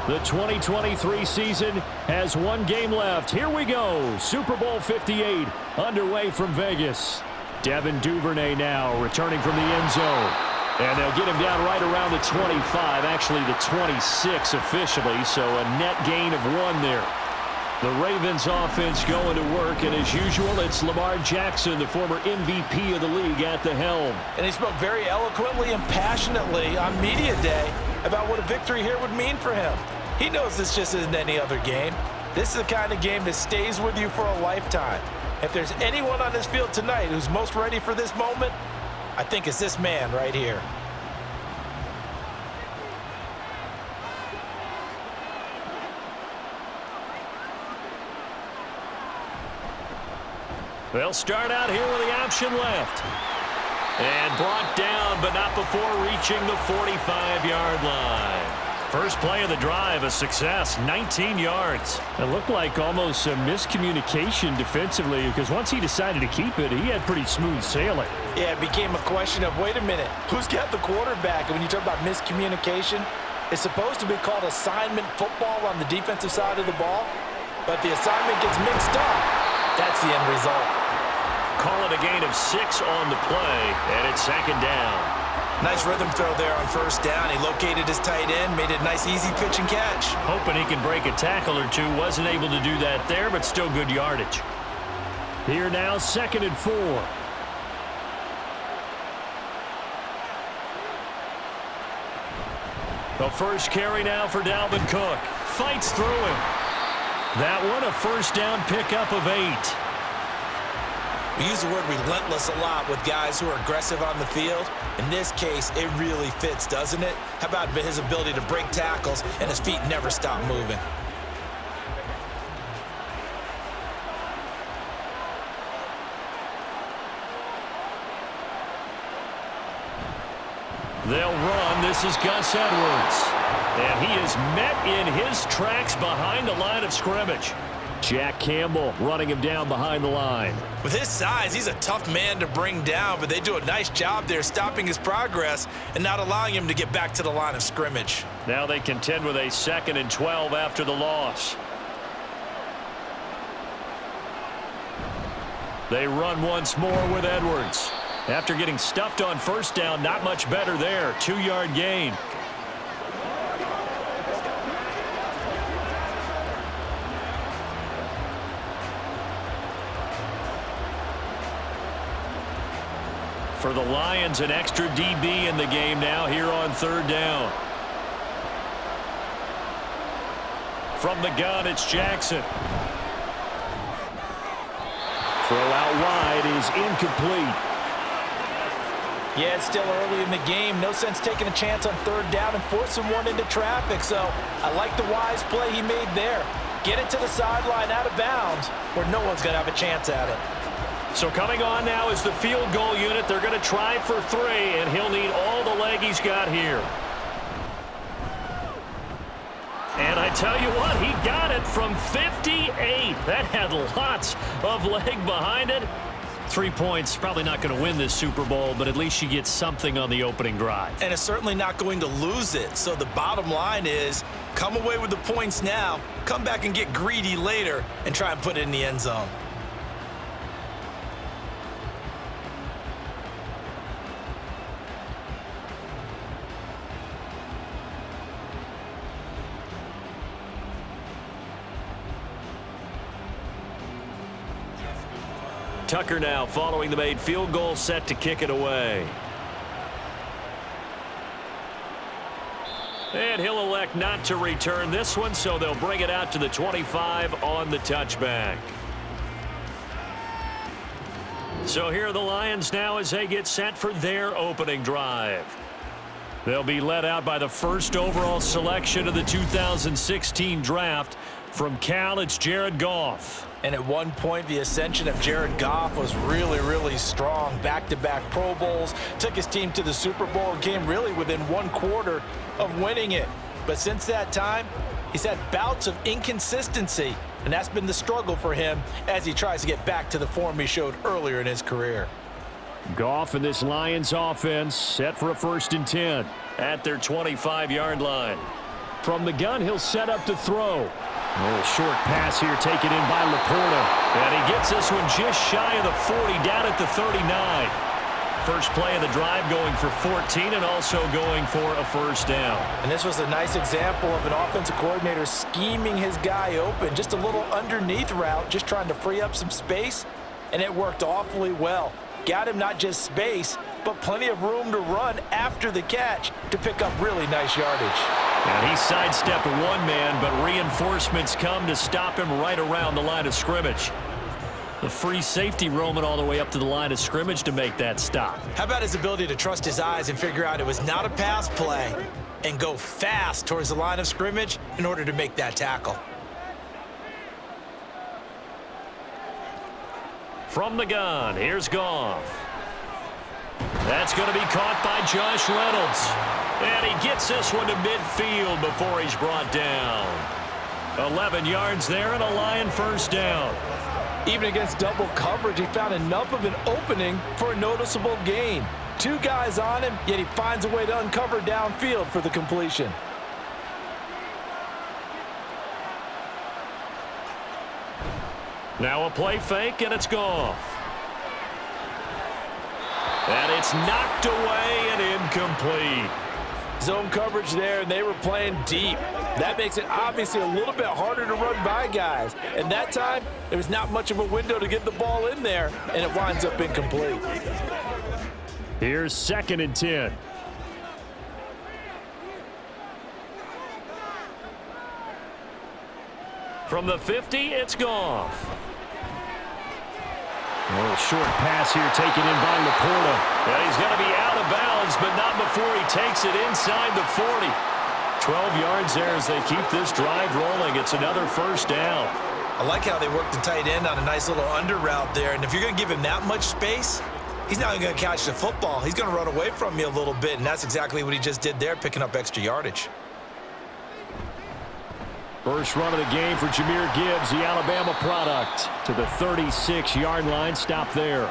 The 2023 season has one game left. Here we go. Super Bowl 58 underway from Vegas. Devin Duvernay now returning from the end zone. And they'll get him down right around the 25, actually the 26 officially, so a net gain of 1 there. The Ravens offense going to work, and as usual, it's Lamar Jackson, the former MVP of the league, at the helm. And he spoke very eloquently and passionately on Media Day about what a victory here would mean for him. He knows this just isn't any other game. This is the kind of game that stays with you for a lifetime. If there's anyone on this field tonight who's most ready for this moment, I think it's this man right here. They'll start out here with the option left. And brought down, but not before reaching the 45-yard line. First play of the drive, a success, 19 yards. It looked like almost a miscommunication defensively because once he decided to keep it, he had pretty smooth sailing. Yeah, it became a question of, wait a minute, who's got the quarterback? And when you talk about miscommunication, it's supposed to be called assignment football on the defensive side of the ball, but the assignment gets mixed up. That's the end result. Call it a gain of 6 on the play, and it's second down. Nice rhythm throw there on first down. He located his tight end, made it a nice easy pitch and catch. Hoping he can break a tackle or two. Wasn't able to do that there, but still good yardage. Here now, 2nd and 4. The first carry now for Dalvin Cook. Fights through him. That one a first down pickup of 8. We use the word relentless a lot with guys who are aggressive on the field. In this case, it really fits, doesn't it? How about his ability to break tackles and his feet never stop moving? They'll run. This is Gus Edwards. And he is met in his tracks behind the line of scrimmage. Jack Campbell running him down behind the line. With his size, he's a tough man to bring down, but they do a nice job there stopping his progress and not allowing him to get back to the line of scrimmage. Now they contend with a 2nd and 12 after the loss. They run once more with Edwards. After getting stuffed on first down, not much better there. 2-yard gain. For the Lions, an extra DB in the game now here on 3rd down. From the gun, it's Jackson. Throw out wide is incomplete. Yeah, it's still early in the game. No sense taking a chance on 3rd down and forcing one into traffic. So I like the wise play he made there. Get it to the sideline out of bounds where no one's going to have a chance at it. So coming on now is the field goal unit. They're going to try for 3, and he'll need all the leg he's got here. And I tell you what, he got it from 58. That had lots of leg behind it. 3 points, probably not going to win this Super Bowl, but at least she gets something on the opening drive. And it's certainly not going to lose it. So the bottom line is, come away with the points now, come back and get greedy later, and try and put it in the end zone. Tucker now following the made field goal, set to kick it away. And he'll elect not to return this one, so they'll bring it out to the 25 on the touchback. So here are the Lions now as they get set for their opening drive. They'll be led out by the first overall selection of the 2016 draft. From Cal, it's Jared Goff. And at one point, the ascension of Jared Goff was really, really strong. Back-to-back Pro Bowls, took his team to the Super Bowl, and came really within 1 quarter of winning it. But since that time, he's had bouts of inconsistency, and that's been the struggle for him as he tries to get back to the form he showed earlier in his career. Goff and this Lions offense set for a 1st and 10 at their 25-yard line. From the gun, he'll set up to throw. A little short pass here taken in by Laporta. And he gets this one just shy of the 40, down at the 39. First play of the drive going for 14 and also going for a first down. And this was a nice example of an offensive coordinator scheming his guy open. Just a little underneath route, just trying to free up some space, and it worked awfully well. Got him not just space, but plenty of room to run after the catch to pick up really nice yardage. And he sidestepped one man, but reinforcements come to stop him right around the line of scrimmage. The free safety roaming all the way up to the line of scrimmage to make that stop. How about his ability to trust his eyes and figure out it was not a pass play and go fast towards the line of scrimmage in order to make that tackle. From the gun, here's Goff. That's going to be caught by Josh Reynolds. And he gets this one to midfield before he's brought down. 11 yards there and a Lion first down. Even against double coverage, he found enough of an opening for a noticeable gain. Two guys on him, yet he finds a way to uncover downfield for the completion. Now a play fake, and it's Goff. And it's knocked away and incomplete. Zone coverage there, and they were playing deep. That makes it obviously a little bit harder to run by guys. And that time, there was not much of a window to get the ball in there, and it winds up incomplete. Here's 2nd and 10. From the 50, it's Goff. A little short pass here taken in by Laporta. And he's going to be out of bounds, but not before he takes it inside the 40. 12 yards there as they keep this drive rolling. It's another first down. I like how they worked the tight end on a nice little under route there. And if you're going to give him that much space, he's not going to catch the football. He's going to run away from you a little bit, and that's exactly what he just did there, picking up extra yardage. First run of the game for Jahmyr Gibbs, the Alabama product, to the 36-yard line. Stop there.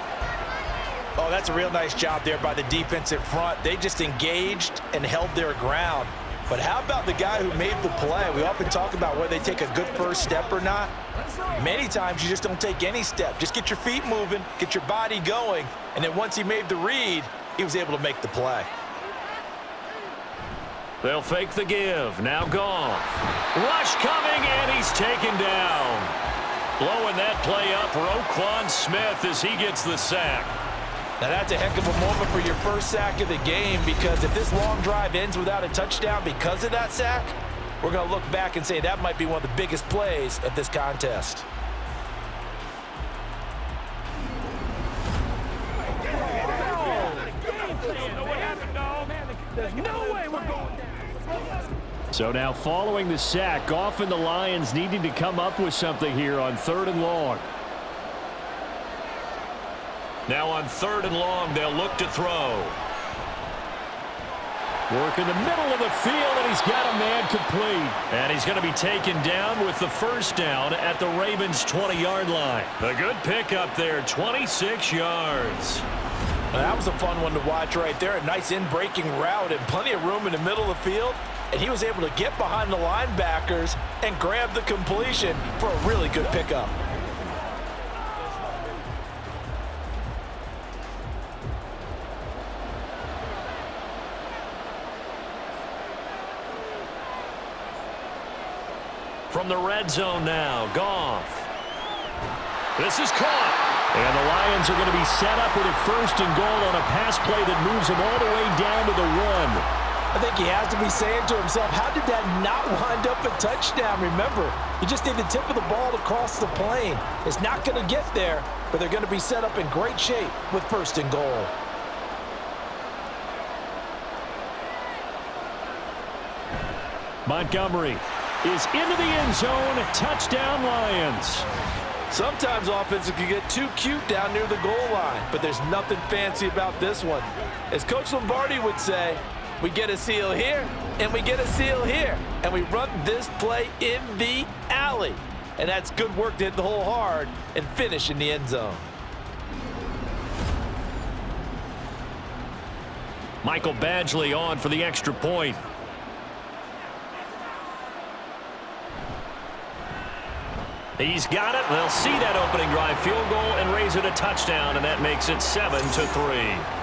Oh, that's a real nice job there by the defensive front. They just engaged and held their ground. But how about the guy who made the play? We often talk about whether they take a good first step or not. Many times you just don't take any step. Just get your feet moving, get your body going, and then once he made the read, he was able to make the play. They'll fake the give. Now Goff. Rush coming, and he's taken down. Blowing that play up, Roquan Smith, as he gets the sack. Now that's a heck of a moment for your first sack of the game, because if this long drive ends without a touchdown because of that sack, we're going to look back and say that might be one of the biggest plays of this contest. There's no way we're going down. So now following the sack, Goff and the Lions needing to come up with something here on 3rd and long. Now on 3rd and long, they'll look to throw. Work in the middle of the field, and he's got a man complete. And he's going to be taken down with the first down at the Ravens' 20-yard line. A good pickup there, 26 yards. Now, that was a fun one to watch right there. A nice in-breaking route and plenty of room in the middle of the field. And he was able to get behind the linebackers and grab the completion for a really good pickup. From the red zone now, Goff. This is caught. And the Lions are going to be set up with a 1st and goal on a pass play that moves them all the way down to the 1. I think he has to be saying to himself, how did that not wind up a touchdown? Remember, you just need the tip of the ball to cross the plane. It's not going to get there, but they're going to be set up in great shape with 1st and goal. Montgomery is into the end zone. Touchdown, Lions. Sometimes offenses can get too cute down near the goal line, but there's nothing fancy about this one. As Coach Lombardi would say, we get a seal here, and we get a seal here, and we run this play in the alley. And that's good work to hit the hole hard and finish in the end zone. Michael Badgley on for the extra point. He's got it. They'll see that opening drive field goal and raise it a touchdown, and that makes it 7-3.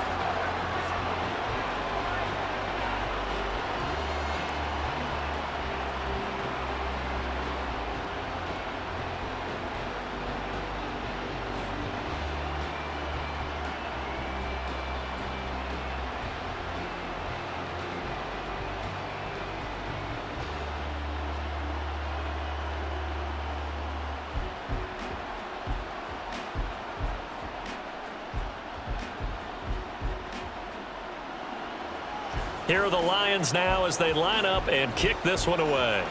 Here are the Lions now as they line up and kick this one away.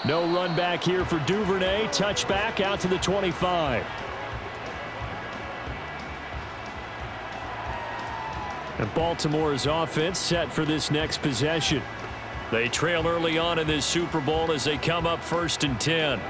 No run back here for Duvernay. Touchback out to the 25. And Baltimore's offense set for this next possession. They trail early on in this Super Bowl as they come up 1st and 10.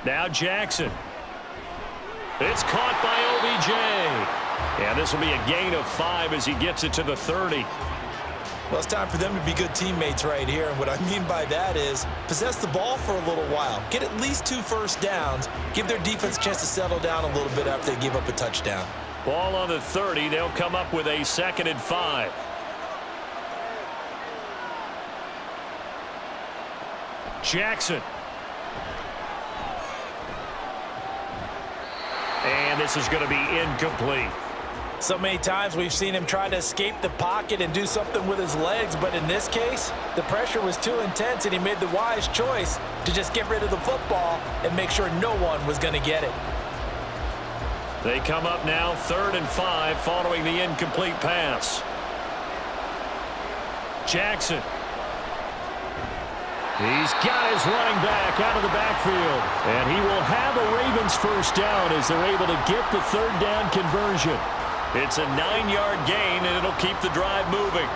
Now Jackson. It's caught by OBJ. And this will be a gain of 5 as he gets it to the 30. Well, it's time for them to be good teammates right here. And what I mean by that is possess the ball for a little while. Get at least 2 first downs. Give their defense a chance to settle down a little bit after they give up a touchdown. Ball on the 30. They'll come up with a 2nd and 5. Jackson. And this is going to be incomplete. So many times we've seen him try to escape the pocket and do something with his legs, but in this case, the pressure was too intense and he made the wise choice to just get rid of the football and make sure no one was going to get it. They come up now 3rd and 5 following the incomplete pass. Jackson. He's got his running back out of the backfield. And he will have a Ravens first down as they're able to get the 3rd down conversion. It's a 9-yard gain, and it'll keep the drive moving.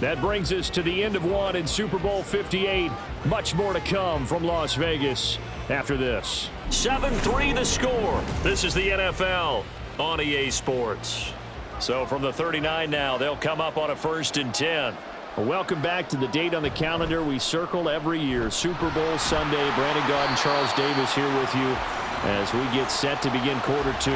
That brings us to the end of one in Super Bowl 58. Much more to come from Las Vegas after this. 7-3 the score. This is the NFL on EA Sports. So from the 39 now, they'll come up on a 1st and 10. Welcome back to the date on the calendar we circle every year. Super Bowl Sunday. Brandon Gaudin, Charles Davis here with you as we get set to begin quarter 2.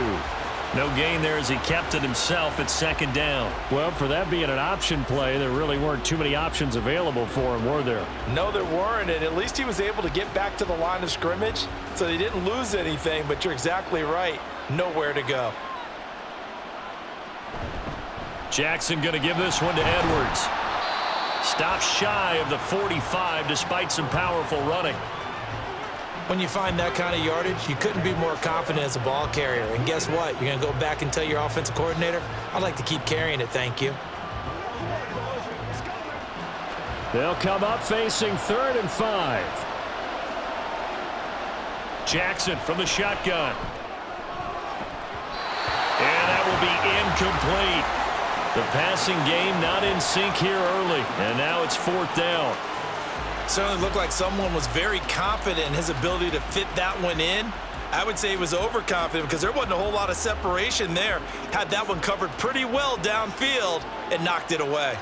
No gain there as he kept it himself at 2nd down. Well, for that being an option play, there really weren't too many options available for him, were there? No, there weren't, and at least he was able to get back to the line of scrimmage, so they didn't lose anything, but you're exactly right. Nowhere to go. Jackson going to give this one to Edwards. Stops shy of the 45 despite some powerful running. When you find that kind of yardage, you couldn't be more confident as a ball carrier. And guess what? You're going to go back and tell your offensive coordinator, I'd like to keep carrying it, thank you. They'll come up facing 3rd and 5. Jackson from the shotgun. And that will be incomplete. The passing game not in sync here early. And now it's 4th down. Certainly looked like someone was very confident in his ability to fit that one in. I would say he was overconfident because there wasn't a whole lot of separation there. Had that one covered pretty well downfield and knocked it away.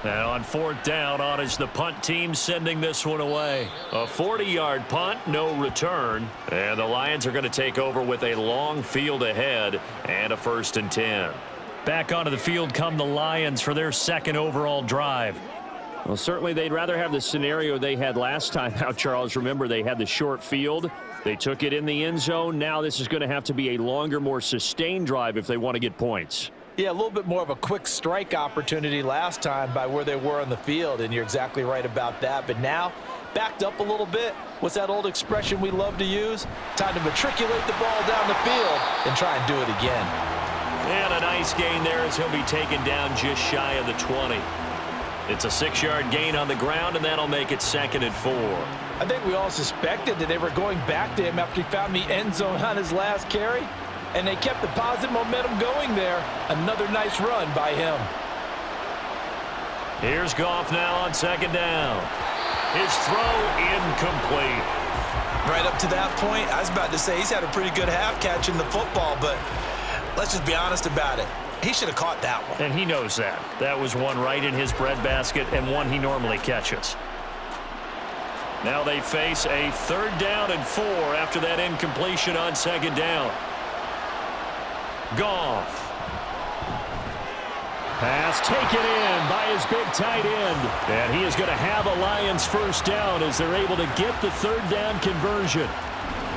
Now on 4th down, on is the punt team sending this one away. A 40-yard punt, no return. And the Lions are going to take over with a long field ahead and a 1st and 10. Back onto the field come the Lions for their 2nd overall drive. Well, certainly they'd rather have the scenario they had last time out, Charles. Remember, they had the short field. They took it in the end zone. Now this is going to have to be a longer, more sustained drive if they want to get points. Yeah, a little bit more of a quick strike opportunity last time by where they were on the field, and you're exactly right about that. But now, backed up a little bit. What's that old expression we love to use? Time to matriculate the ball down the field and try and do it again. And a nice gain there as he'll be taken down just shy of the 20. It's a 6-yard gain on the ground, and that'll make it 2nd and 4. I think we all suspected that they were going back to him after he found the end zone on his last carry, and they kept the positive momentum going there. Another nice run by him. Here's Goff now on 2nd down. His throw incomplete. Right up to that point, I was about to say he's had a pretty good half catching the football, but let's just be honest about it. He should have caught that one. And he knows that. That was one right in his breadbasket and one he normally catches. Now they face a 3rd down and 4 after that incompletion on 2nd down. Goff. Pass taken in by his big tight end. And he is going to have a Lions 1st down as they're able to get the 3rd down conversion.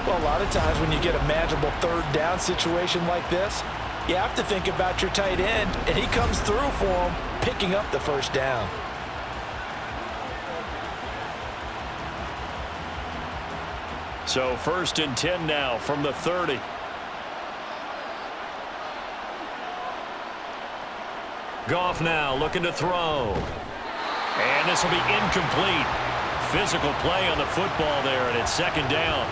Well, a lot of times when you get a manageable 3rd down situation like this, you have to think about your tight end, and he comes through for him, picking up the 1st down. So 1st and 10 now from the 30. Goff now looking to throw. And this will be incomplete. Physical play on the football there, and it's 2nd down.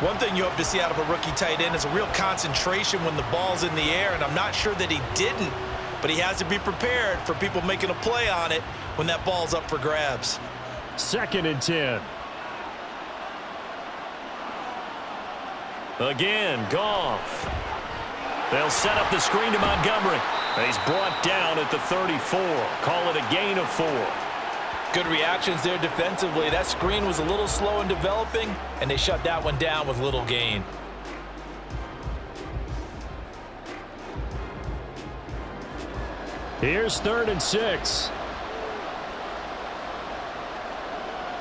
One thing you hope to see out of a rookie tight end is a real concentration when the ball's in the air, and I'm not sure that he didn't, but he has to be prepared for people making a play on it when that ball's up for grabs. 2nd and 10. Again, Goff. They'll set up the screen to Montgomery. He's brought down at the 34. Call it a gain of 4. Good reactions there defensively. That screen was a little slow in developing, and they shut that one down with little gain. Here's 3rd and 6.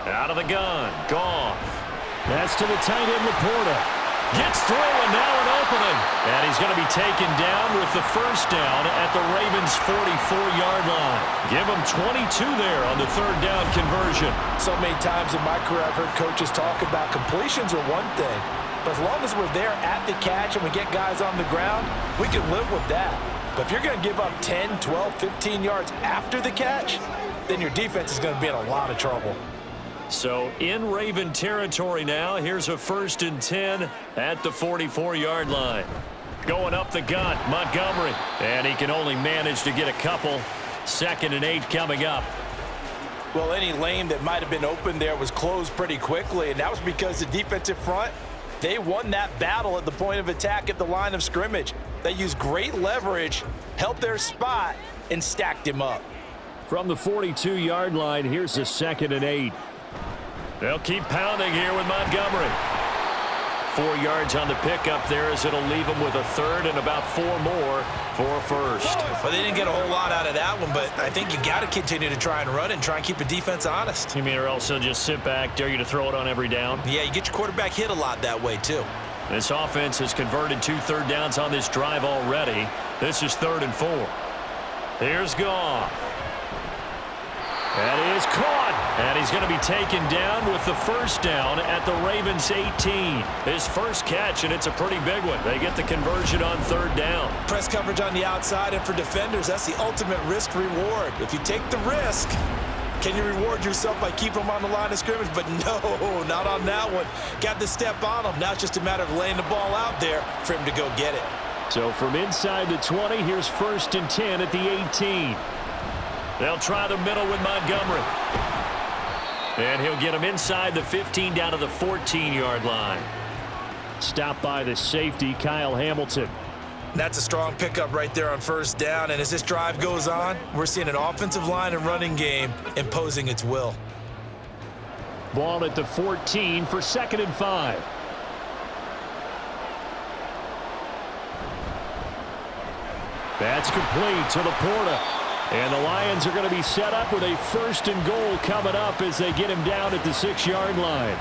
Out of the gun, Goff. That's to the tight end, Laporta. Gets through, and now an opening. And he's going to be taken down with the 1st down at the Ravens' 44-yard line. Give him 22 there on the 3rd down conversion. So many times in my career I've heard coaches talk about completions are one thing, but as long as we're there at the catch and we get guys on the ground, we can live with that. But if you're going to give up 10, 12, 15 yards after the catch, then your defense is going to be in a lot of trouble. So in Raven territory now, here's a 1st and 10 at the 44-yard line. Going up the gut, Montgomery. And he can only manage to get a couple. 2nd and 8 coming up. Well, any lane that might have been open there was closed pretty quickly, and that was because the defensive front, they won that battle at the point of attack at the line of scrimmage. They used great leverage, held their spot, and stacked him up. From the 42-yard line, here's a 2nd and 8. They'll keep pounding here with Montgomery. 4 yards on the pickup there as it'll leave them with a 3rd and about 4 more for a 1st. Well, they didn't get a whole lot out of that one, but I think you got to continue to try and run and try and keep the defense honest. You mean or else they'll just sit back, dare you to throw it on every down? Yeah, you get your quarterback hit a lot that way, too. This offense has converted 2 third downs on this drive already. This is 3rd and 4. Here's Goff. That is caught. And he's going to be taken down with the 1st down at the Ravens' 18. His first catch, and it's a pretty big one. They get the conversion on 3rd down. Press coverage on the outside, and for defenders, that's the ultimate risk-reward. If you take the risk, can you reward yourself by keeping them on the line of scrimmage? But no, not on that one. Got the step on him. Now it's just a matter of laying the ball out there for him to go get it. So from inside the 20, here's 1st and 10 at the 18. They'll try the middle with Montgomery. And he'll get him inside the 15 down to the 14-yard line. Stopped by the safety, Kyle Hamilton. That's a strong pickup right there on 1st down. And as this drive goes on, we're seeing an offensive line and running game imposing its will. Ball at the 14 for 2nd and 5. That's complete to Laporta. And the Lions are going to be set up with a 1st and goal coming up as they get him down at the 6-yard line.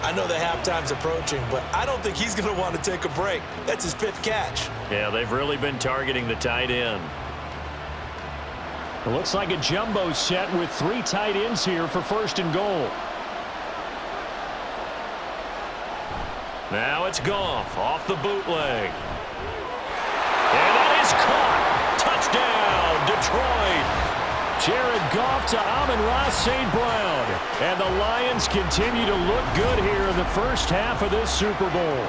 I know the halftime's approaching, but I don't think he's going to want to take a break. That's his 5th catch. Yeah, they've really been targeting the tight end. It looks like a jumbo set with 3 tight ends here for 1st and goal. Now it's Goff off the bootleg. And is caught. Touchdown, Detroit. Jared Goff to Amon-Ra St. Brown. And the Lions continue to look good here in the first half of this Super Bowl.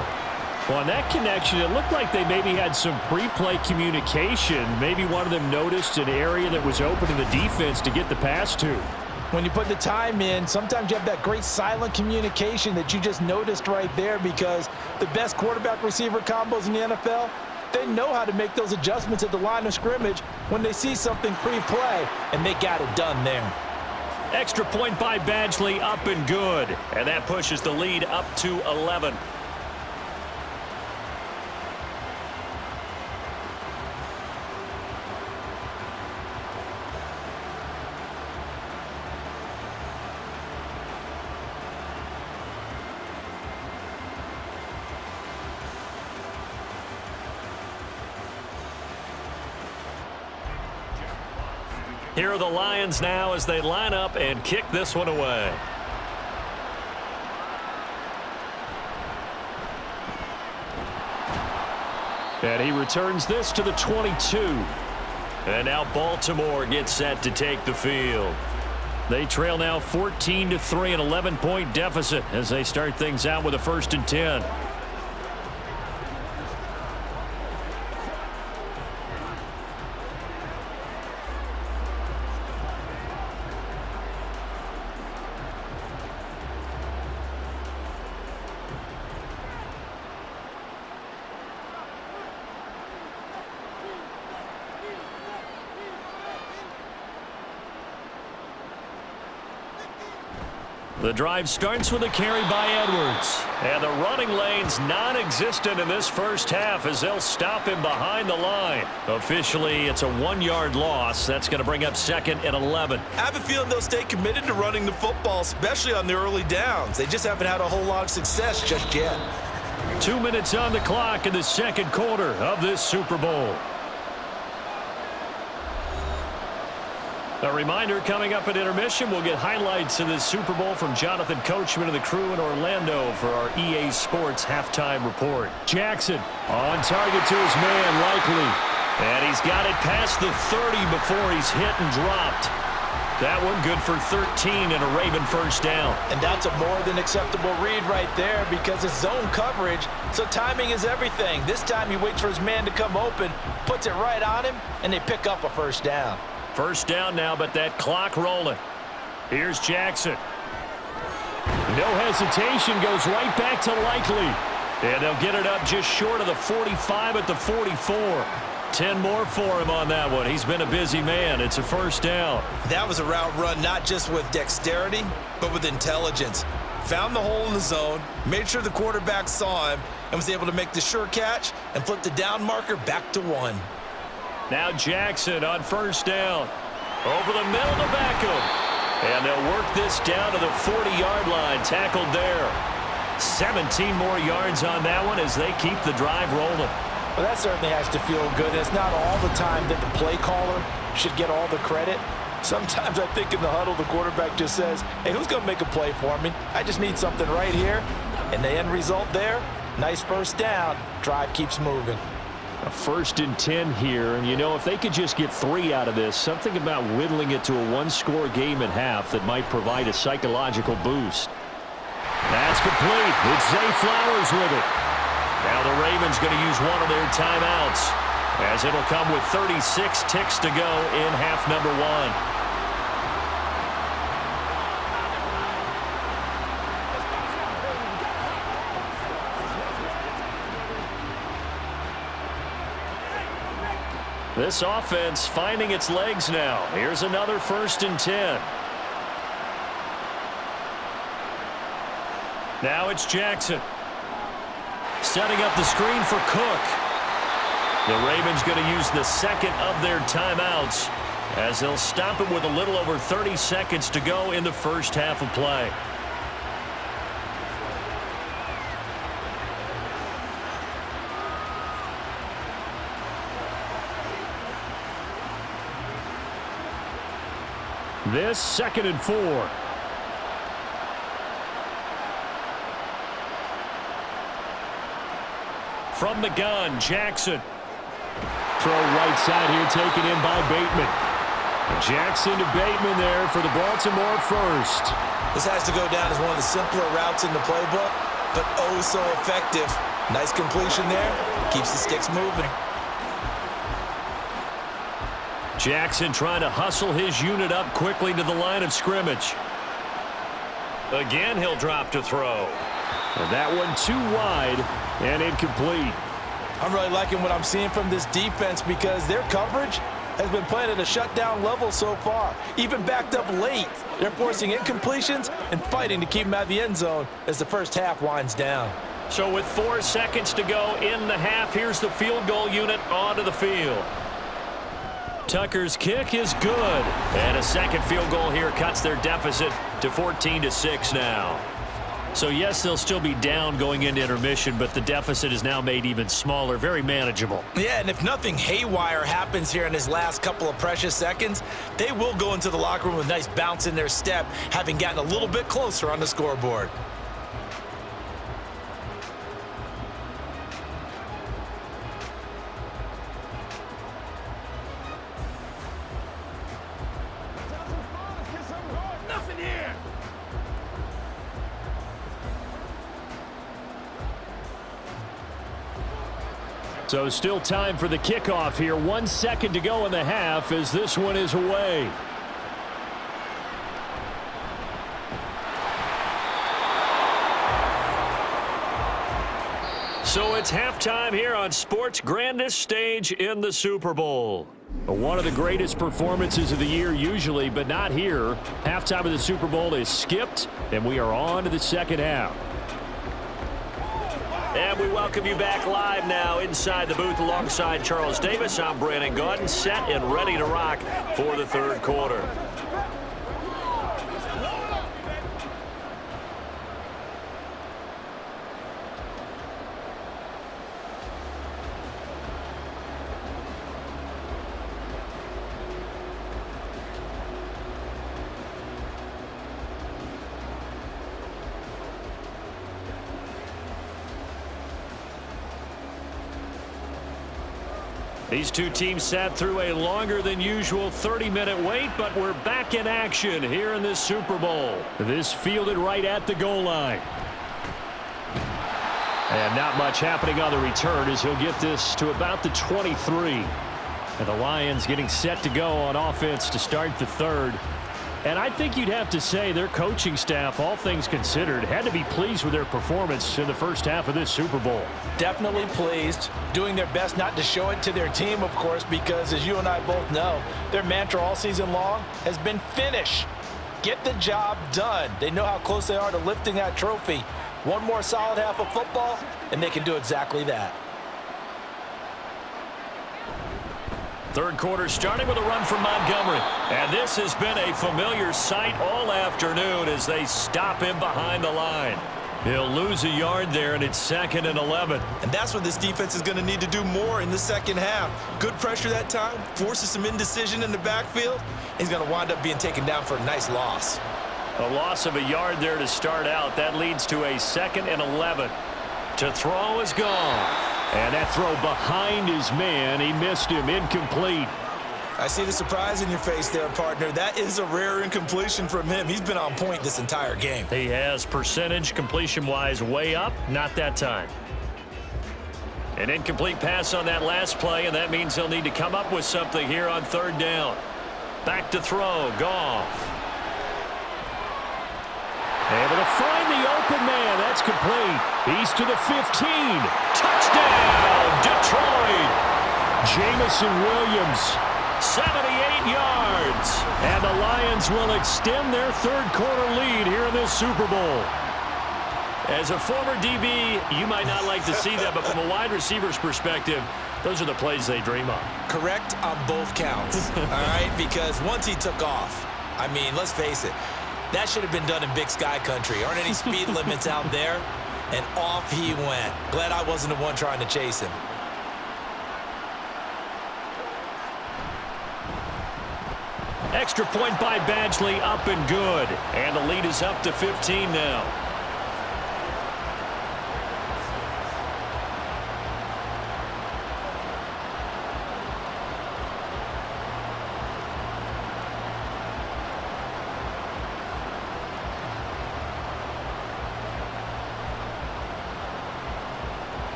Well, on that connection, it looked like they maybe had some pre-play communication. Maybe one of them noticed an area that was open in the defense to get the pass to. When you put the time in, sometimes you have that great silent communication that you just noticed right there, because the best quarterback-receiver combos in the NFL, they know how to make those adjustments at the line of scrimmage when they see something pre-play, and they got it done there. Extra point by Badgley, up and good. And that pushes the lead up to 11. Here are the Lions now as they line up and kick this one away. And he returns this to the 22. And now Baltimore gets set to take the field. They trail now 14-3, an 11-point deficit as they start things out with a 1st and 10. The drive starts with a carry by Edwards. And the running lane's non-existent in this first half as they'll stop him behind the line. Officially, it's a 1-yard loss. That's going to bring up 2nd and 11. I have a feeling they'll stay committed to running the football, especially on the early downs. They just haven't had a whole lot of success just yet. 2 minutes on the clock in the second quarter of this Super Bowl. A reminder, coming up at intermission, we'll get highlights of this Super Bowl from Jonathan Coachman and the crew in Orlando for our EA Sports halftime report. Jackson on target to his man, Likely. And he's got it past the 30 before he's hit and dropped. That one good for 13 and a Raven first down. And that's a more than acceptable read right there, because it's zone coverage, so timing is everything. This time he waits for his man to come open, puts it right on him, and they pick up a first down. First down now, but that clock rolling. Here's Jackson. No hesitation, goes right back to Likely. And they'll get it up just short of the 45 at the 44. 10 more for him on that one. He's been a busy man. It's a first down. That was a route run not just with dexterity, but with intelligence. Found the hole in the zone, made sure the quarterback saw him, and was able to make the sure catch and flip the down marker back to 1. Now Jackson on first down. Over the middle to Beckham. And they'll work this down to the 40-yard line. Tackled there. 17 more yards on that one as they keep the drive rolling. Well, that certainly has to feel good. It's not all the time that the play caller should get all the credit. Sometimes I think in the huddle, the quarterback just says, hey, who's going to make a play for me? I just need something right here. And the end result there, nice first down. Drive keeps moving. A 1st and 10 here, and you know, if they could just get 3 out of this, something about whittling it to a 1-score game at half that might provide a psychological boost. That's complete. It's Zay Flowers with it. Now the Ravens going to use one of their timeouts, as it'll come with 36 ticks to go in half number 1. This offense finding its legs now. Here's another 1st and 10. Now it's Jackson. Setting up the screen for Cook. The Ravens going to use the 2nd of their timeouts as they'll stop it with a little over 30 seconds to go in the first half of play. This 2nd and 4. From the gun, Jackson. Throw right side here taken in by Bateman. Jackson to Bateman there for the Baltimore first. This has to go down as one of the simpler routes in the playbook, but oh so effective. Nice completion there. Keeps the sticks moving. Jackson trying to hustle his unit up quickly to the line of scrimmage. Again, he'll drop to throw. And that one too wide and incomplete. I'm really liking what I'm seeing from this defense because their coverage has been playing at a shutdown level so far. Even backed up late, they're forcing incompletions and fighting to keep them out of the end zone as the first half winds down. So with 4 seconds to go in the half, here's the field goal unit onto the field. Tucker's kick is good. And a second field goal here cuts their deficit to 14-6 now. So, yes, they'll still be down going into intermission, but the deficit is now made even smaller, very manageable. Yeah, and if nothing haywire happens here in his last couple of precious seconds, they will go into the locker room with a nice bounce in their step, having gotten a little bit closer on the scoreboard. So still time for the kickoff here. 1 second to go in the half as this one is away. So it's halftime here on sports' grandest stage in the Super Bowl. One of the greatest performances of the year usually, but not here. Halftime of the Super Bowl is skipped, and we are on to the second half. And we welcome you back live now inside the booth alongside Charles Davis. I'm Brandon Gaudin, set and ready to rock for the third quarter. These two teams sat through a longer than usual 30-minute wait, but we're back in action here in this Super Bowl. This fielded right at the goal line. And not much happening on the return as he'll get this to about the 23. And the Lions getting set to go on offense to start the third. And I think you'd have to say their coaching staff, all things considered, had to be pleased with their performance in the first half of this Super Bowl. Definitely pleased, doing their best not to show it to their team, of course, because as you and I both know, their mantra all season long has been finish. Get the job done. They know how close they are to lifting that trophy. One more solid half of football, and they can do exactly that. Third quarter starting with a run from Montgomery. And this has been a familiar sight all afternoon as they stop him behind the line. He'll lose a yard there, and it's 2nd and 11. And that's what this defense is going to need to do more in the second half. Good pressure that time, forces some indecision in the backfield. He's going to wind up being taken down for a nice loss. A loss of a yard there to start out. That leads to a 2nd and 11. To throw is gone. And that throw behind his man, he missed him, incomplete. I see the surprise in your face there, partner. That is a rare incompletion from him. He's been on point this entire game. He has percentage completion-wise way up, not that time. An incomplete pass on that last play, and that means he'll need to come up with something here on third down. Back to throw, Goff. Able to find the open man. That's complete. He's to the 15. Touchdown, Detroit. Jamison Williams, 78 yards. And the Lions will extend their third quarter lead here in this Super Bowl. As a former DB, you might not like to see that, but from a wide receiver's perspective, those are the plays they dream of. Correct on both counts, all right? Because once he took off, I mean, let's face it, that should have been done in Big Sky country. Aren't any speed limits out there? And off he went. Glad I wasn't the one trying to chase him. Extra point by Badgley, up and good. And the lead is up to 15 now.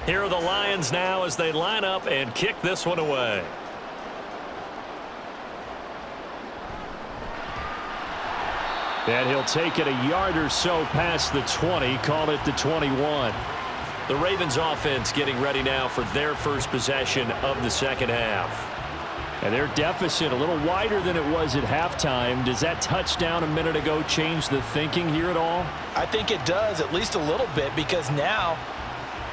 Here are the Lions now as they line up and kick this one away. And he'll take it a yard or so past the 20, call it the 21. The Ravens offense getting ready now for their first possession of the second half. And their deficit a little wider than it was at halftime. Does that touchdown a minute ago change the thinking here at all? I think it does, at least a little bit, because now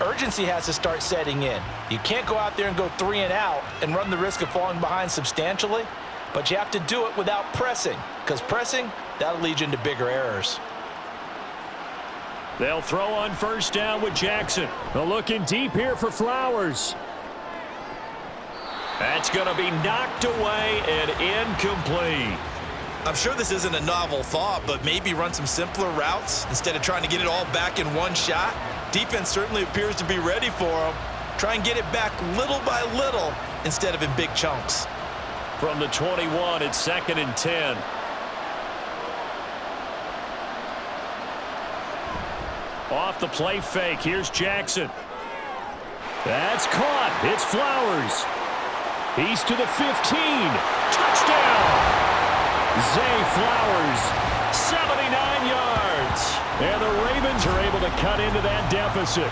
urgency has to start setting in. You can't go out there and go 3 and out and run the risk of falling behind substantially, but you have to do it without pressing, because pressing, that'll lead you into bigger errors. They'll throw on first down with Jackson. Looking deep here for Flowers. That's going to be knocked away and incomplete. I'm sure this isn't a novel thought, but maybe run some simpler routes instead of trying to get it all back in one shot. Defense certainly appears to be ready for them. Try and get it back little by little instead of in big chunks. From the 21, it's 2nd and 10. Off the play fake, here's Jackson. That's caught. It's Flowers. He's to the 15. Touchdown! Zay Flowers, 79 yards. And the Ravens are able to cut into that deficit.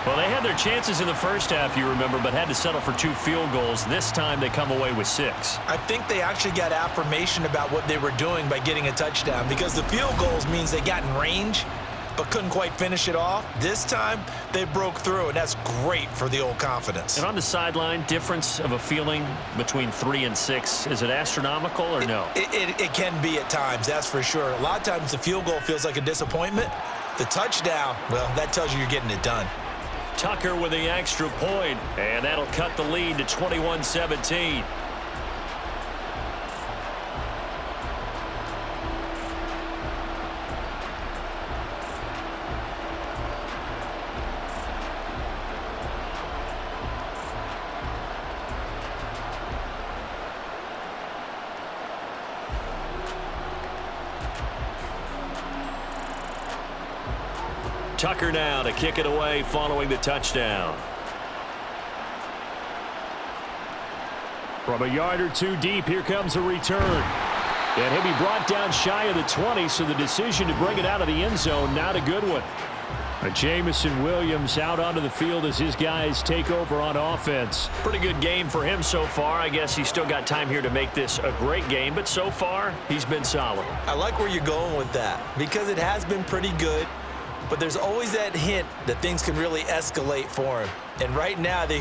Well, they had their chances in the first half, you remember, but had to settle for 2 field goals. This time they come away with 6. I think they actually got affirmation about what they were doing by getting a touchdown, because the field goals means they got in range but couldn't quite finish it off. This time, they broke through, and that's great for the old confidence. And on the sideline, difference of a feeling between 3 and 6, is it astronomical or no? It can be at times, that's for sure. A lot of times the field goal feels like a disappointment. The touchdown, well, that tells you you're getting it done. Tucker with the extra point, and that'll cut the lead to 21-17. Tucker now to kick it away following the touchdown. From a yard or 2 deep, here comes a return. And he'll be brought down shy of the 20, so the decision to bring it out of the end zone, not a good one. Jamison Williams out onto the field as his guys take over on offense. Pretty good game for him so far. I guess he's still got time here to make this a great game, but so far, he's been solid. I like where you're going with that, because it has been pretty good. But there's always that hint that things can really escalate for him. And right now, they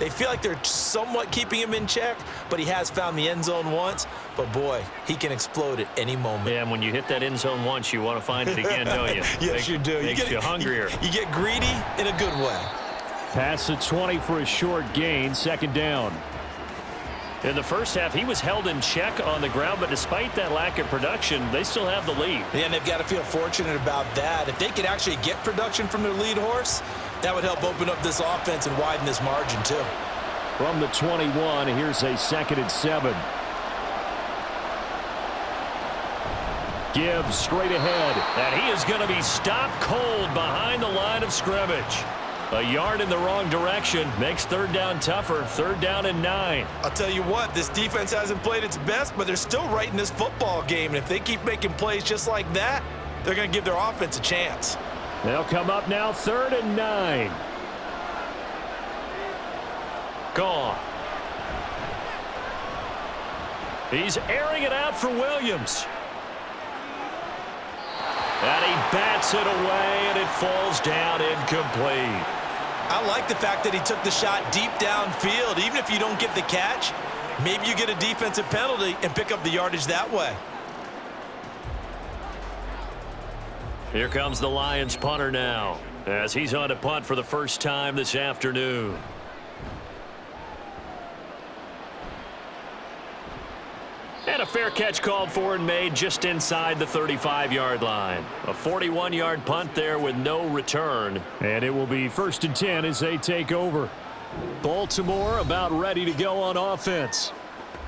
feel like they're somewhat keeping him in check, but he has found the end zone once. But, boy, he can explode at any moment. Yeah, and when you hit that end zone once, you want to find it again, don't you? Yes, you do. Makes you hungrier. You get greedy in a good way. Past the 20 for a short gain, 2nd down. In the first half, he was held in check on the ground, but despite that lack of production, they still have the lead. Yeah, and they've got to feel fortunate about that. If they could actually get production from their lead horse, that would help open up this offense and widen this margin, too. From the 21, here's a 2nd and 7. Gibbs straight ahead, and he is going to be stopped cold behind the line of scrimmage. A yard in the wrong direction makes 3rd down tougher. 3rd down and 9. I'll tell you what, this defense hasn't played its best, but they're still right in this football game. And if they keep making plays just like that, they're going to give their offense a chance. They'll come up now 3rd and 9. Gone. He's airing it out for Williams. And he bats it away, and it falls down incomplete. I like the fact that he took the shot deep downfield. Even if you don't get the catch, maybe you get a defensive penalty and pick up the yardage that way. Here comes the Lions punter now, as he's on to punt for the first time this afternoon. And a fair catch called for and made just inside the 35-yard line. A 41-yard punt there with no return. And it will be 1st and 10 as they take over. Baltimore about ready to go on offense.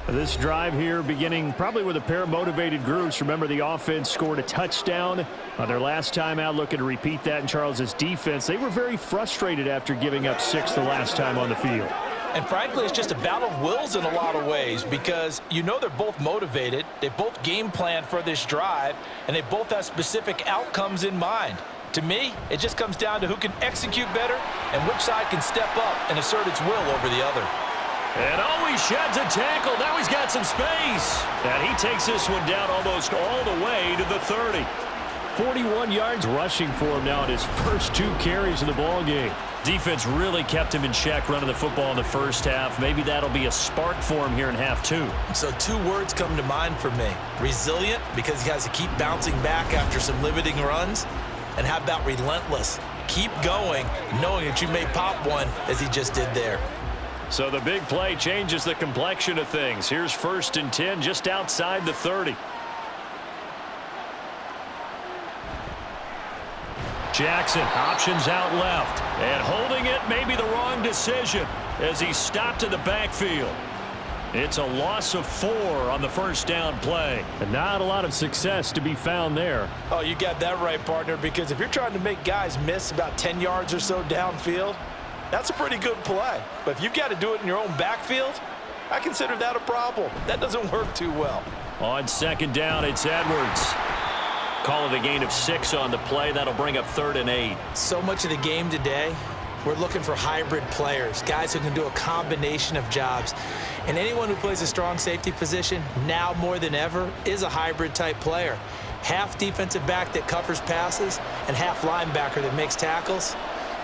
This drive here beginning probably with a pair of motivated groups. Remember, the offense scored a touchdown on their last time out, looking to repeat that in Charles's defense. They were very frustrated after giving up 6 the last time on the field. And frankly, it's just a battle of wills in a lot of ways because you know they're both motivated, they both game planned for this drive, and they both have specific outcomes in mind. To me, it just comes down to who can execute better and which side can step up and assert its will over the other. And he sheds a tackle. Now he's got some space. And he takes this one down almost all the way to the 30. 41 yards rushing for him now in his first 2 carries of the ball game. Defense really kept him in check running the football in the first half. Maybe that'll be a spark for him here in half 2. So 2 words come to mind for me. Resilient, because he has to keep bouncing back after some limiting runs. And how about relentless? Keep going, knowing that you may pop one as he just did there. So the big play changes the complexion of things. Here's 1st and 10 just outside the 30. Jackson options out left. And holding it may be the wrong decision as he stopped in the backfield. It's a loss of 4 on the first down play. And not a lot of success to be found there. Oh, you got that right, partner, because if you're trying to make guys miss about 10 yards or so downfield, that's a pretty good play. But if you've got to do it in your own backfield, I consider that a problem. That doesn't work too well. On 2nd down, it's Edwards. Call it a gain of 6 on the play. That'll bring up 3rd and 8. So much of the game today, we're looking for hybrid players, guys who can do a combination of jobs. And anyone who plays a strong safety position, now more than ever, is a hybrid-type player. Half defensive back that covers passes and half linebacker that makes tackles.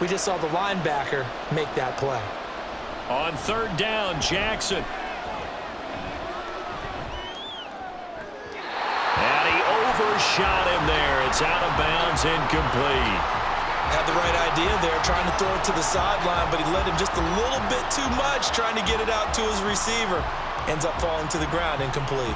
We just saw the linebacker make that play. On 3rd down, Jackson. And he overshot him there. It's out of bounds, incomplete. Had the right idea there, trying to throw it to the sideline, but he led him just a little bit too much, trying to get it out to his receiver. Ends up falling to the ground, incomplete.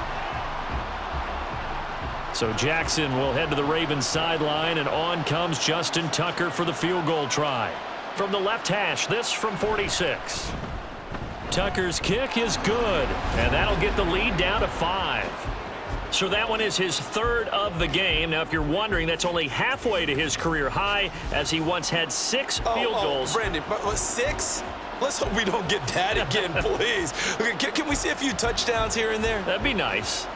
So Jackson will head to the Ravens sideline, and on comes Justin Tucker for the field goal try. From the left hash, this from 46. Tucker's kick is good, and that'll get the lead down to 5. So that one is his 3rd of the game. Now, if you're wondering, that's only halfway to his career high, as he once had 6 field goals. Brandon, but 6? Let's hope we don't get that again, please. Okay, can we see a few touchdowns here and there? That'd be nice.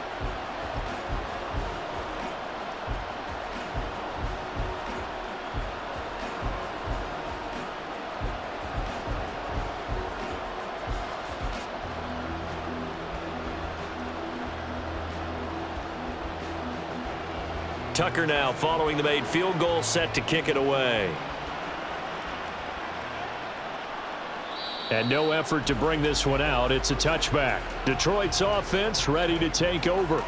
Tucker now following the made field goal, set to kick it away. And no effort to bring this one out. It's a touchback. Detroit's offense ready to take over.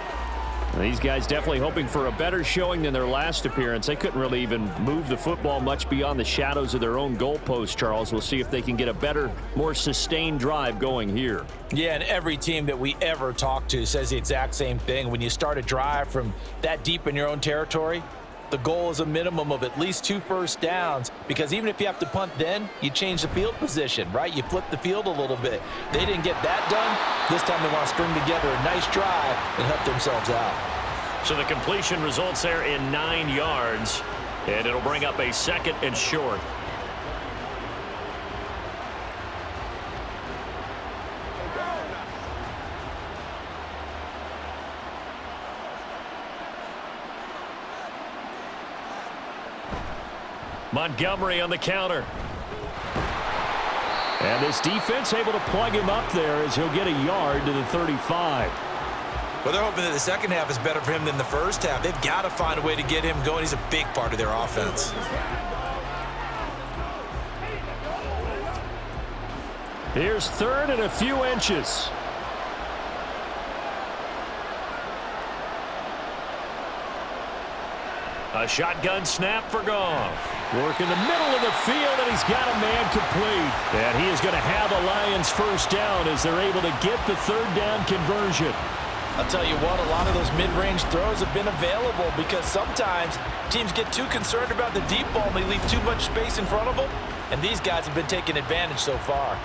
These guys definitely hoping for a better showing than their last appearance. They couldn't really even move the football much beyond the shadows of their own goalpost, Charles. We'll see if they can get a better, more sustained drive going here. Yeah, and every team that we ever talk to says the exact same thing. When you start a drive from that deep in your own territory, the goal is a minimum of at least 2 first downs, because even if you have to punt then, you change the field position, right? You flip the field a little bit. They didn't get that done. This time they want to string together a nice drive and help themselves out. So the completion results there in 9 yards, and it'll bring up a 2nd and short. Montgomery on the counter. And this defense able to plug him up there as he'll get a yard to the 35. Well, they're hoping that the second half is better for him than the first half. They've got to find a way to get him going. He's a big part of their offense. Here's 3rd and a few inches. A shotgun snap for Goff. Work in the middle of the field, and he's got a man complete. And he is going to have a Lions first down as they're able to get the 3rd down conversion. I'll tell you what, a lot of those mid-range throws have been available because sometimes teams get too concerned about the deep ball and they leave too much space in front of them, and these guys have been taking advantage so far.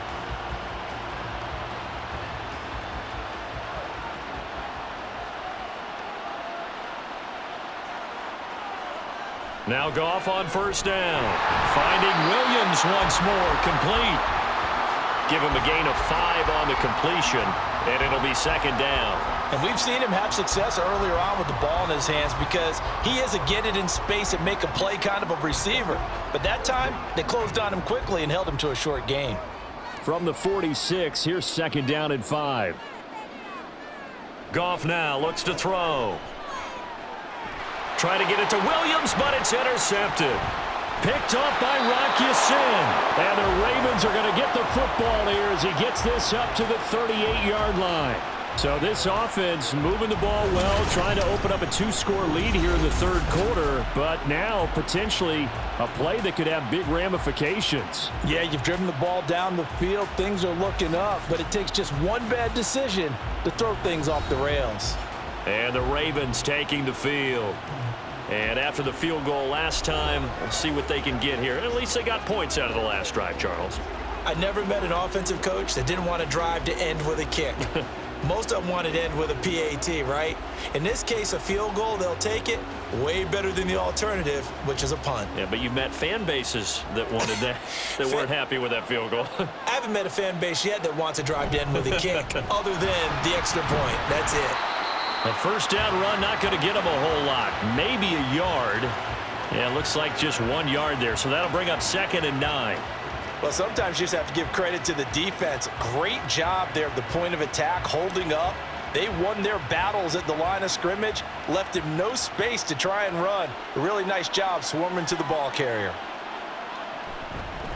Now Goff on first down. Finding Williams once more, complete. Give him a gain of 5 on the completion, and it'll be second down. And we've seen him have success earlier on with the ball in his hands because he is a get it in space and make a play kind of a receiver. But that time, they closed on him quickly and held him to a short gain. From the 46, here's second down and 5. Goff now looks to throw. Trying to get it to Williams, but it's intercepted. Picked up by Rocky Sin. And the Ravens are going to get the football here as he gets this up to the 38-yard line. So this offense moving the ball well, trying to open up a 2-score lead here in the third quarter, but now potentially a play that could have big ramifications. Yeah, you've driven the ball down the field. Things are looking up, but it takes just one bad decision to throw things off the rails. And the Ravens taking the field. And after the field goal last time, we'll see what they can get here. At least they got points out of the last drive, Charles. I never met an offensive coach that didn't want to drive to end with a kick. Most of them wanted to end with a PAT, right? In this case, a field goal, they'll take it. Way better than the alternative, which is a punt. Yeah, but you met fan bases that wanted that, that weren't happy with that field goal. I haven't met a fan base yet that wants to drive to end with a kick, other than the extra point. That's it. A first down run, not going to get him a whole lot. Maybe a yard. Yeah, it looks like just 1 yard there, so that'll bring up second and 9. Well, sometimes you just have to give credit to the defense. Great job there at the point of attack, holding up. They won their battles at the line of scrimmage, left him no space to try and run. A really nice job swarming to the ball carrier.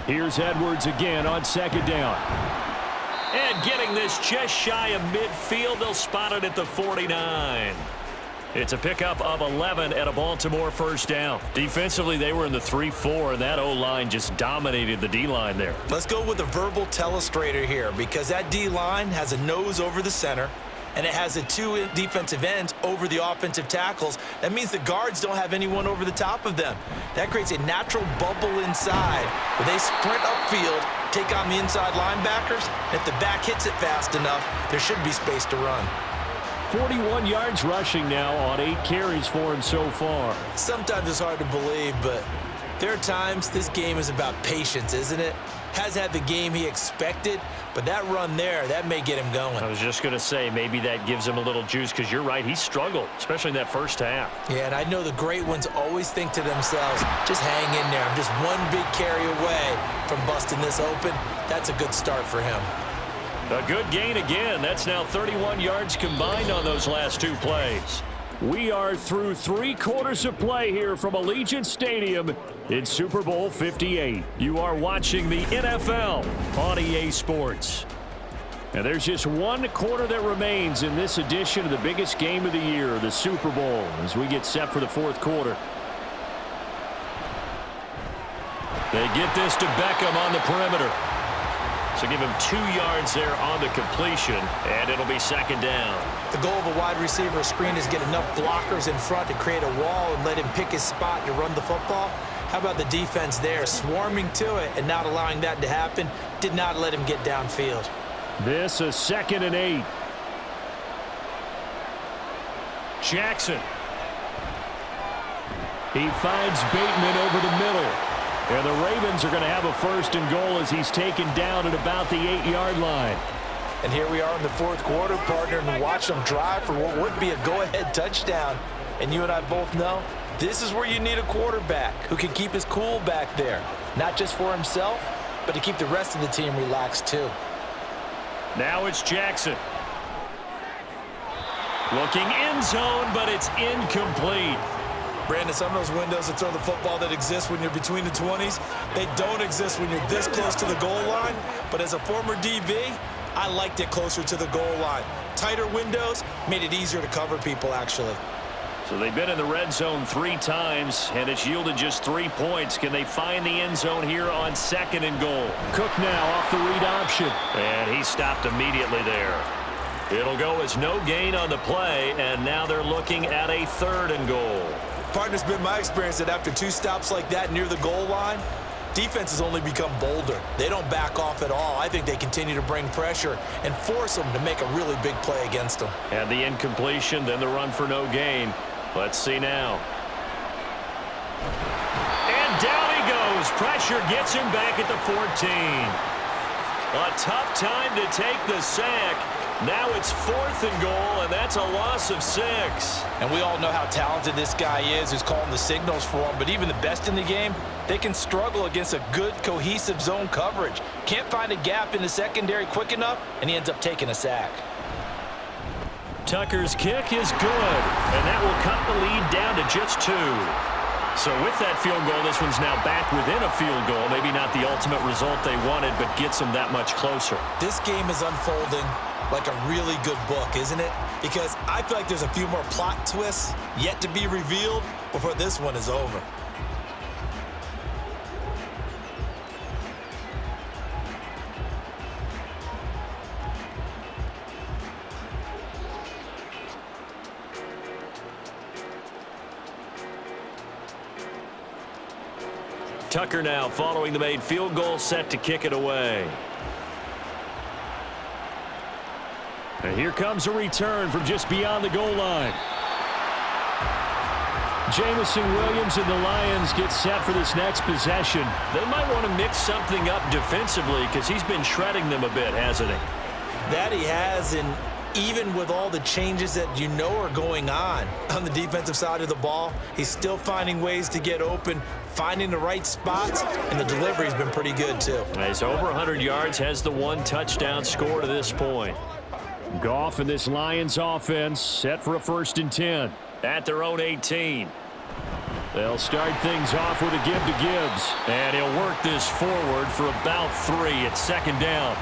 Here's Edwards again on second down. And getting this just shy of midfield, they'll spot it at the 49. It's a pickup of 11 at a Baltimore first down. Defensively, they were in the 3-4, and that O-line just dominated the D-line there. Let's go with a verbal telestrator here because that D-line has a nose over the center, and it has the 2 defensive ends over the offensive tackles. That means the guards don't have anyone over the top of them. That creates a natural bubble inside where they sprint upfield, take on the inside linebackers, and if the back hits it fast enough, there should be space to run. 41 yards rushing now on 8 carries for him so far. Sometimes it's hard to believe, but there are times this game is about patience, isn't it? Has had the game he expected, but that run there, that may get him going. I was just going to say, maybe that gives him a little juice because you're right, he struggled, especially in that first half. Yeah, and I know the great ones always think to themselves, just hang in there. I'm just one big carry away from busting this open. That's a good start for him. A good gain again. That's now 31 yards combined on those last 2 plays. We are through 3 quarters of play here from Allegiant Stadium in Super Bowl 58. You are watching the NFL on EA Sports. And there's just 1 quarter that remains in this edition of the biggest game of the year, the Super Bowl, as we get set for the 4th quarter. They get this to Beckham on the perimeter. So give him 2 yards there on the completion, and it'll be second down. The goal of a wide receiver screen is get enough blockers in front to create a wall and let him pick his spot to run the football. How about the defense there, swarming to it and not allowing that to happen? Did not let him get downfield. This is second and 8. Jackson. He finds Bateman over the middle. And the Ravens are going to have a first and goal as he's taken down at about the 8-yard line. And here we are in the 4th quarter, partner, and watch them drive for what would be a go-ahead touchdown. And you and I both know this is where you need a quarterback who can keep his cool back there, not just for himself, but to keep the rest of the team relaxed too. Now it's Jackson. Looking end zone, but it's incomplete. Brandon, some of those windows to throw the football that exist when you're between the 20s, they don't exist when you're this close to the goal line. But as a former DB, I liked it closer to the goal line. Tighter windows made it easier to cover people, actually. So they've been in the red zone 3 times, and it's yielded just 3 points. Can they find the end zone here on second and goal? Cook now off the read option. And he stopped immediately there. It'll go as no gain on the play, and now they're looking at a 3rd and goal. Partner's been my experience that after 2 stops like that near the goal line, defense has only become bolder. They don't back off at all. I think they continue to bring pressure and force them to make a really big play against them. And the incompletion, then the run for no gain. Let's see now. pressure gets him back at the 14. A tough time to take the sack. Now it's 4th and goal, and that's a loss of 6. And we all know how talented this guy is who's calling the signals for him, but even the best in the game, they can struggle against a good, cohesive zone coverage. Can't find a gap in the secondary quick enough, and he ends up taking a sack. Tucker's kick is good, and that will cut the lead down to just 2. So with that field goal, this one's now back within a field goal. Maybe not the ultimate result they wanted, but gets them that much closer. This game is unfolding like a really good book, isn't it? Because I feel like there's a few more plot twists yet to be revealed before this one is over. Tucker now following the made field goal, set to kick it away. And here comes a return from just beyond the goal line. Jamison Williams and the Lions get set for this next possession. They might want to mix something up defensively because he's been shredding them a bit, hasn't he? That he has, and even with all the changes that you know are going on the defensive side of the ball, he's still finding ways to get open, finding the right spots, and the delivery's been pretty good too. He's over 100 yards, has the 1 touchdown score to this point. Goff and this Lions offense set for a 1st and 10 at their own 18. They'll start things off with a give to Gibbs, and he'll work this forward for about 3 at 2nd down.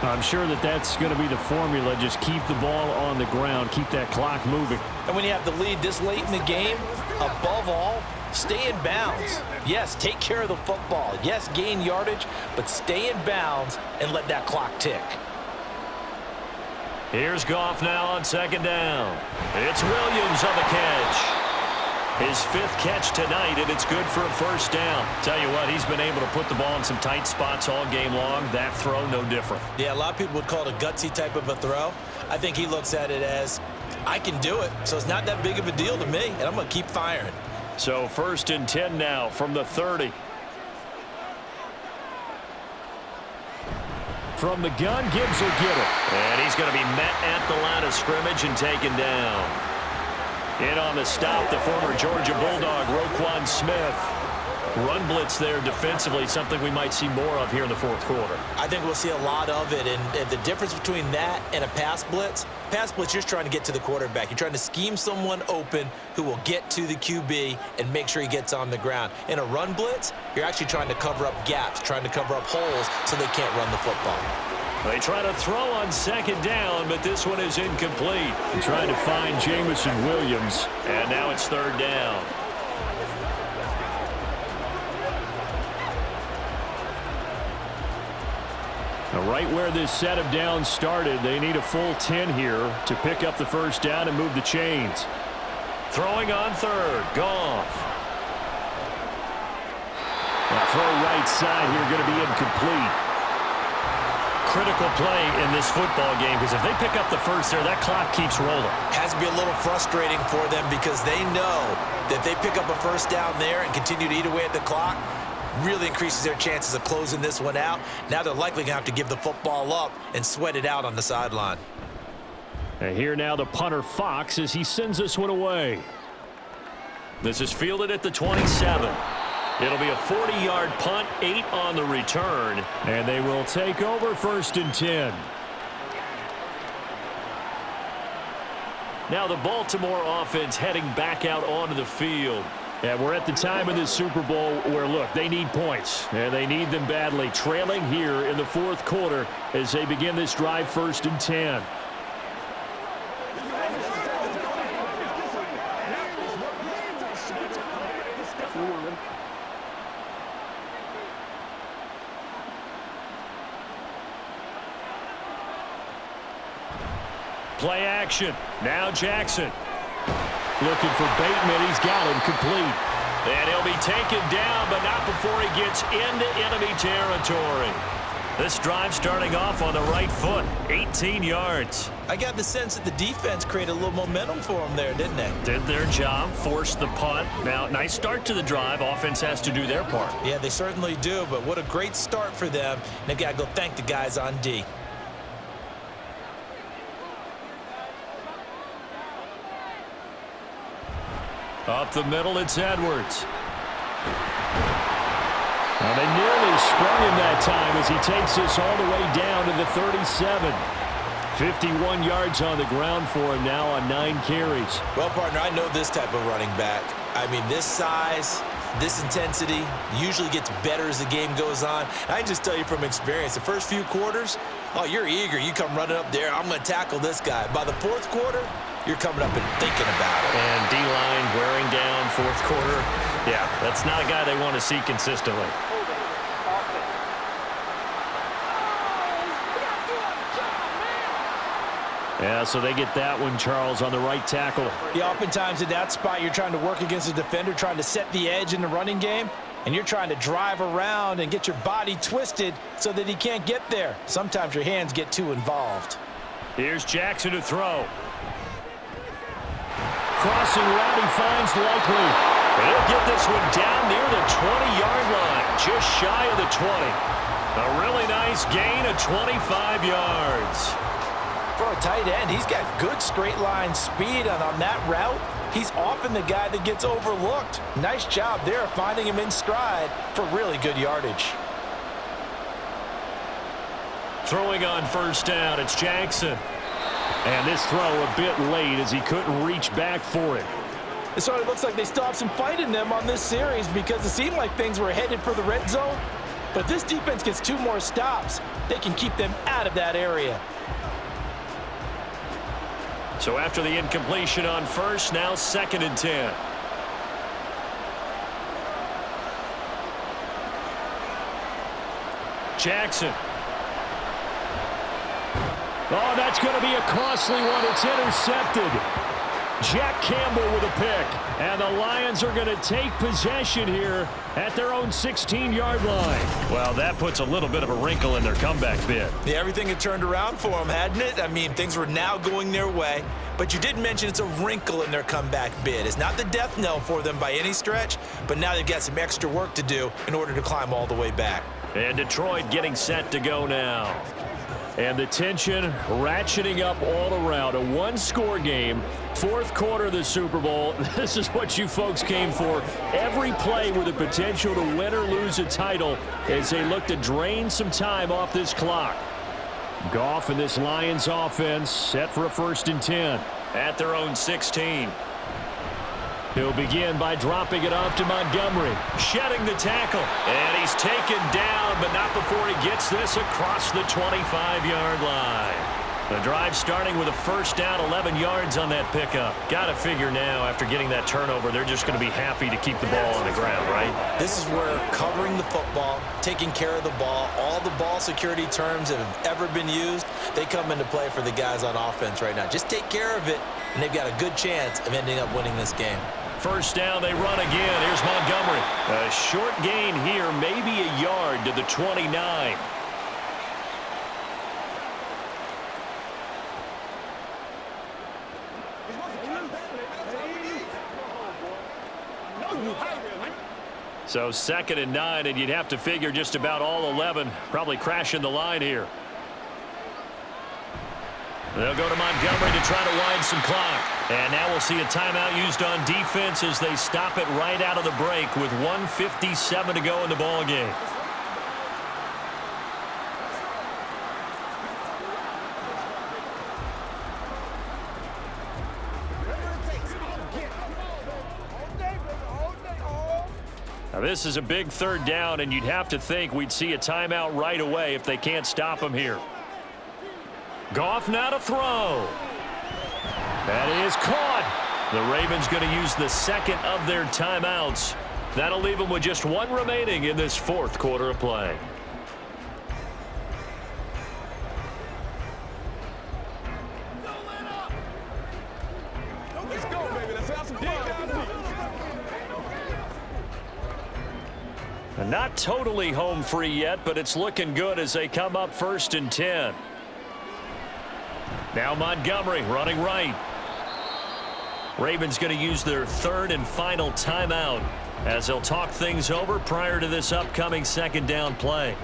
I'm sure that that's going to be the formula. Just keep the ball on the ground, keep that clock moving. And when you have the lead this late in the game, above all, stay in bounds. Yes, take care of the football. Yes, gain yardage, but stay in bounds and let that clock tick. Here's Goff now on 2nd down. It's Williams on the catch. His 5th catch tonight, and it's good for a 1st down. Tell you what, he's been able to put the ball in some tight spots all game long. That throw, no different. Yeah, a lot of people would call it a gutsy type of a throw. I think he looks at it as, I can do it, so it's not that big of a deal to me, and I'm going to keep firing. So 1st and 10 now from the 30. From the gun, Gibbs will get it. And he's going to be met at the line of scrimmage and taken down. In on the stop, the former Georgia Bulldog, Roquan Smith. Run blitz there defensively, something we might see more of here in the 4th quarter. I think we'll see a lot of it, and the difference between that and a pass blitz, you're just trying to get to the quarterback. You're trying to scheme someone open who will get to the QB and make sure he gets on the ground. In a run blitz, you're actually trying to cover up gaps, trying to cover up holes so they can't run the football. They try to throw on 2nd down, but this one is incomplete. Trying to find Jamison Williams, and now it's 3rd down. Now right where this set of downs started, they need a full 10 here to pick up the 1st down and move the chains. Throwing on 3rd, Goff. That throw right side here going to be incomplete. Critical play in this football game because if they pick up the 1st there, that clock keeps rolling. Has to be a little frustrating for them because they know that they pick up a 1st down there and continue to eat away at the clock, really increases their chances of closing this one out. Now they're likely going to have to give the football up and sweat it out on the sideline. And here now the punter Fox as he sends this one away. This is fielded at the 27. It'll be a 40-yard punt, 8 on the return, and they will take over 1st and 10. Now the Baltimore offense heading back out onto the field. And we're at the time of this Super Bowl where, look, they need points, and they need them badly. Trailing here in the 4th quarter as they begin this drive 1st and 10. Play action. Now Jackson. Looking for Bateman. He's got him complete. And he'll be taken down, but not before he gets into enemy territory. This drive starting off on the right foot, 18 yards. I got the sense that the defense created a little momentum for them there, didn't they? Did their job, forced the punt. Now, nice start to the drive. Offense has to do their part. Yeah, they certainly do, but what a great start for them. And they've got to go thank the guys on D. Up the middle, it's Edwards. Well, they nearly sprung him that time as he takes this all the way down to the 37. 51 yards on the ground for him now on 9 carries. Well, partner, I know this type of running back. I mean, this size, this intensity usually gets better as the game goes on. I can just tell you from experience, the first few quarters, oh, you're eager. You come running up there, I'm going to tackle this guy. By the fourth quarter, you're coming up and thinking about it. And D-line wearing down fourth quarter. Yeah, that's not a guy they want to see consistently. Yeah, so they get that one, Charles, on the right tackle. Yeah, oftentimes in that spot, you're trying to work against a defender, trying to set the edge in the running game, and you're trying to drive around and get your body twisted so that he can't get there. Sometimes your hands get too involved. Here's Jackson to throw. Crossing route, he finds Likely. He'll get this one down near the 20-yard line, just shy of the 20. A really nice gain of 25 yards. For a tight end, he's got good straight line speed, and on that route, he's often the guy that gets overlooked. Nice job there finding him in stride for really good yardage. Throwing on first down, it's Jackson. And this throw a bit late as he couldn't reach back for it. It sort of looks like they still have some fight in them on this series because it seemed like things were headed for the red zone. But this defense gets 2 more stops. They can keep them out of that area. So after the incompletion on first, now 2nd and 10. Jackson. Oh, that's going to be a costly one. It's intercepted. Jack Campbell with a pick. And the Lions are going to take possession here at their own 16-yard line. Well, that puts a little bit of a wrinkle in their comeback bid. Yeah, everything had turned around for them, hadn't it? I mean, things were now going their way. But you did mention it's a wrinkle in their comeback bid. It's not the death knell for them by any stretch, but now they've got some extra work to do in order to climb all the way back. And Detroit getting set to go now. And the tension ratcheting up all around. A 1-score game, 4th quarter of the Super Bowl. This is what you folks came for. Every play with the potential to win or lose a title as they look to drain some time off this clock. Goff and this Lions offense set for a 1st and 10 at their own 16. He'll begin by dropping it off to Montgomery. Shedding the tackle. And he's taken down, but not before he gets this across the 25-yard line. The drive starting with a first down, 11 yards on that pickup. Got to figure now, after getting that turnover, they're just going to be happy to keep the ball on the ground, right? This is where covering the football, taking care of the ball, all the ball security terms that have ever been used, they come into play for the guys on offense right now. Just take care of it, and they've got a good chance of ending up winning this game. First down, they run again. Here's Montgomery. A short gain here, maybe a yard to the 29. So 2nd and 9, and you'd have to figure just about all 11 probably crashing the line here. They'll go to Montgomery to try to wind some clock. And now we'll see a timeout used on defense as they stop it right out of the break with 1:57 to go in the ball game. Now this is a big 3rd down, and you'd have to think we'd see a timeout right away if they can't stop him here. Goff now to throw. That is caught. The Ravens going to use the 2nd of their timeouts. That'll leave them with just 1 remaining in this 4th quarter of play. Let's go, baby. Let's have some Not totally home free yet, but it's looking good as they come up 1st and 10. Now Montgomery running right. Ravens going to use their 3rd and final timeout as they'll talk things over prior to this upcoming 2nd down play.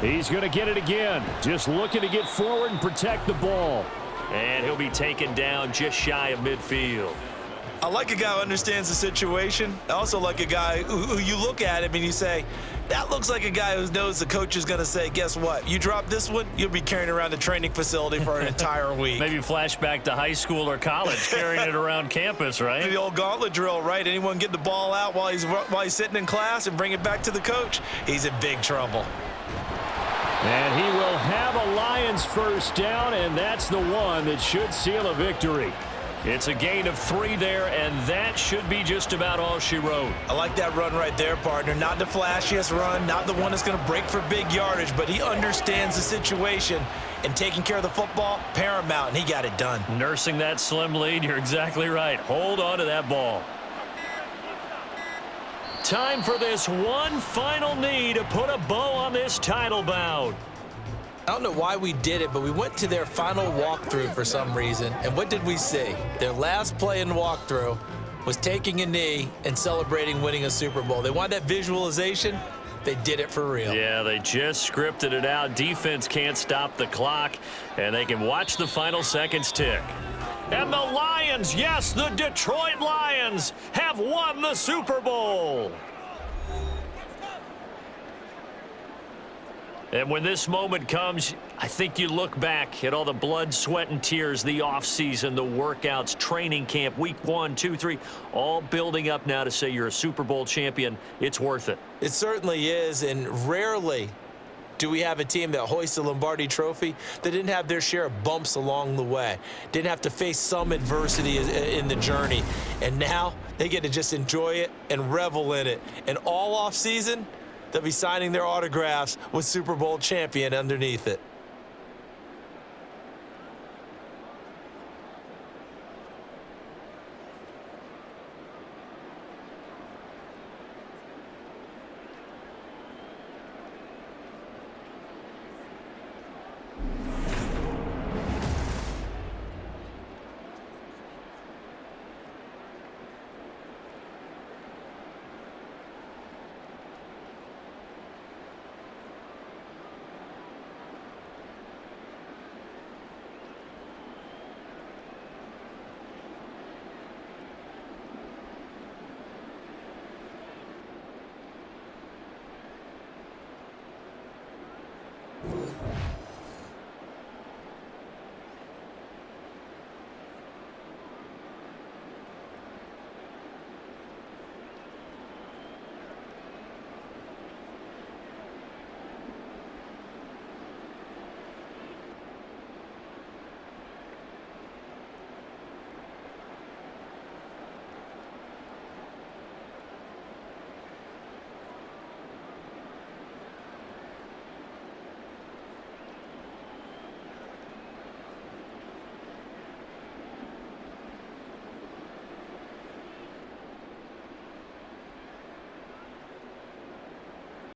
He's going to get it again. Just looking to get forward and protect the ball. And he'll be taken down just shy of midfield. I like a guy who understands the situation. I also like a guy who you look at him and you say, that looks like a guy who knows the coach is going to say, guess what? You drop this one, you'll be carrying around the training facility for an entire week. Maybe flashback to high school or college, carrying it around campus, right? The old gauntlet drill, right? Anyone get the ball out while he's sitting in class and bring it back to the coach? He's in big trouble. And he will have a Lions 1st down, and that's the one that should seal a victory. It's a gain of 3 there, and that should be just about all she wrote. I like that run right there, partner. Not the flashiest run, not the one that's going to break for big yardage, but he understands the situation, and taking care of the football, paramount, and he got it done. Nursing that slim lead, you're exactly right. Hold on to that ball. Time for this one final knee to put a bow on this title bout. I don't know why we did it, but we went to their final walkthrough for some reason, and what did we see? Their last play in walkthrough was taking a knee and celebrating winning a Super Bowl. They wanted that visualization. They did it for real. Yeah, they just scripted it out. Defense can't stop the clock, and they can watch the final seconds tick. And the Lions, yes, the Detroit Lions have won the Super Bowl. And when this moment comes, I think you look back at all the blood, sweat, and tears, the offseason, the workouts, training camp, week 1, 2, 3, all building up now to say you're a Super Bowl champion. It's worth it. It certainly is, and rarely do we have a team that hoists the Lombardi Trophy that didn't have their share of bumps along the way, didn't have to face some adversity in the journey, and now they get to just enjoy it and revel in it. And all off season, they'll be signing their autographs with Super Bowl champion underneath it.